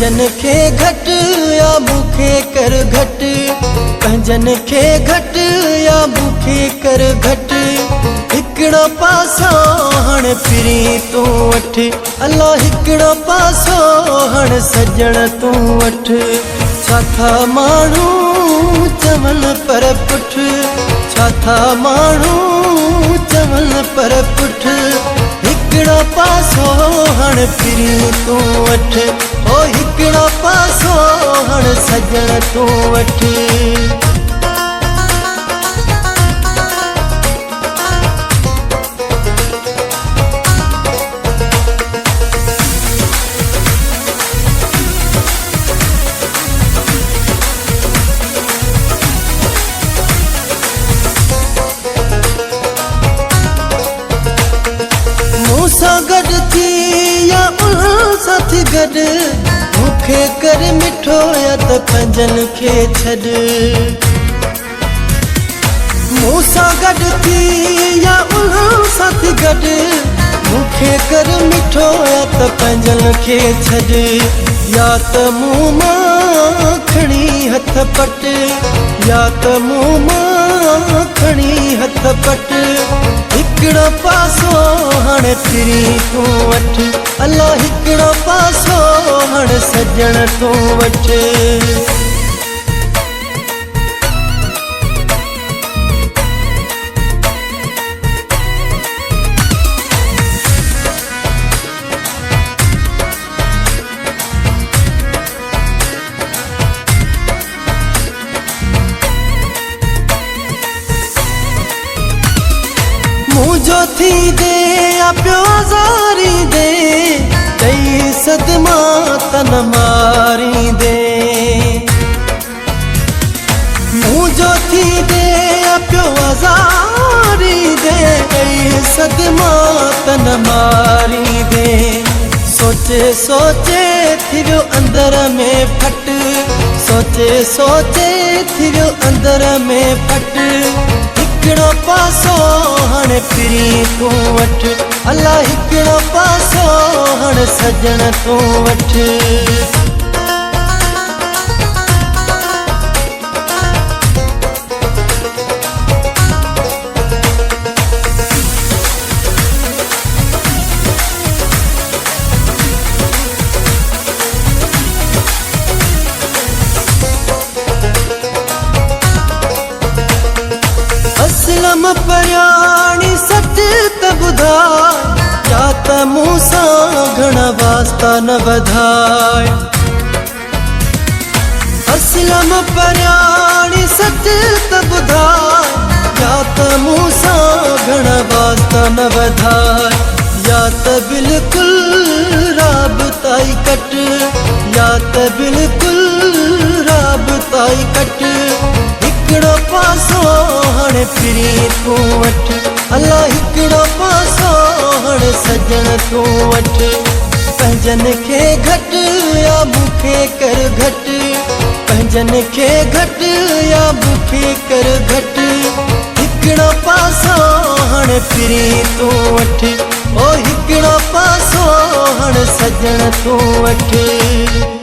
पंजन खे घट या मूंखे कर घट पंजन खे घट या मूंखे कर घट हिकड़ो पासो हण फिरी तू वठ अल्लाह हिकड़ो पासो हण सजण तू वठ छा था माण्हू चवण पर पुठ छा था माण्हू चवण पर पुठ हिकड़ो पासो हण फिरी तू वठ ओ हिकड़ो पासो हण सजण तू वठ गड थी या साथ गड मूंखे कर मिठो या त पंजन खे छॾ मूंसां गड थी या साथ गड मूंखे कर मिठो या त पंजन खे छॾ या त मूं मां खणी हथ पट या त मूं मां खणी हथ पट हिकड़ो पासो हण फिरी तू वठ अल्लाह हिकड़ो पासो हण सजण तू वठ मुझो थी दे या प्यो ज़ारी दे कई सदमा तन मारी दे मुझो थी दे या प्यो ज़ारी दे कई सदमा तन मारी दे सोचे सोचे थियो अंदर में फट सोचे सोचे थियो अंदर में फट हिकड़ो पासो हण फिरी तू वठ अल्लाह हिकड़ो पासो हण सजण तू वठ असलम पराणी सच त ॿुधाए या त मूंसां घणा वास्ता न वधाए असलम पराणी सच त ॿुधाए या त मूंसां घणा वास्ता न वधाए या त बिल्कुलु राबताई कट या त बिल्कुलु राबताई कट हिकड़ो पासो हण फिरी तू वठ अल्लाह हिकड़ो पासो हण सजण तू वठ पंजन खे घट या मूंखे कर घट पंजन खे घट या मूंखे कर घट हिकड़ो पासो हण फिरी तू वठ ओ हिकड़ो पासो हण सजण तू वठ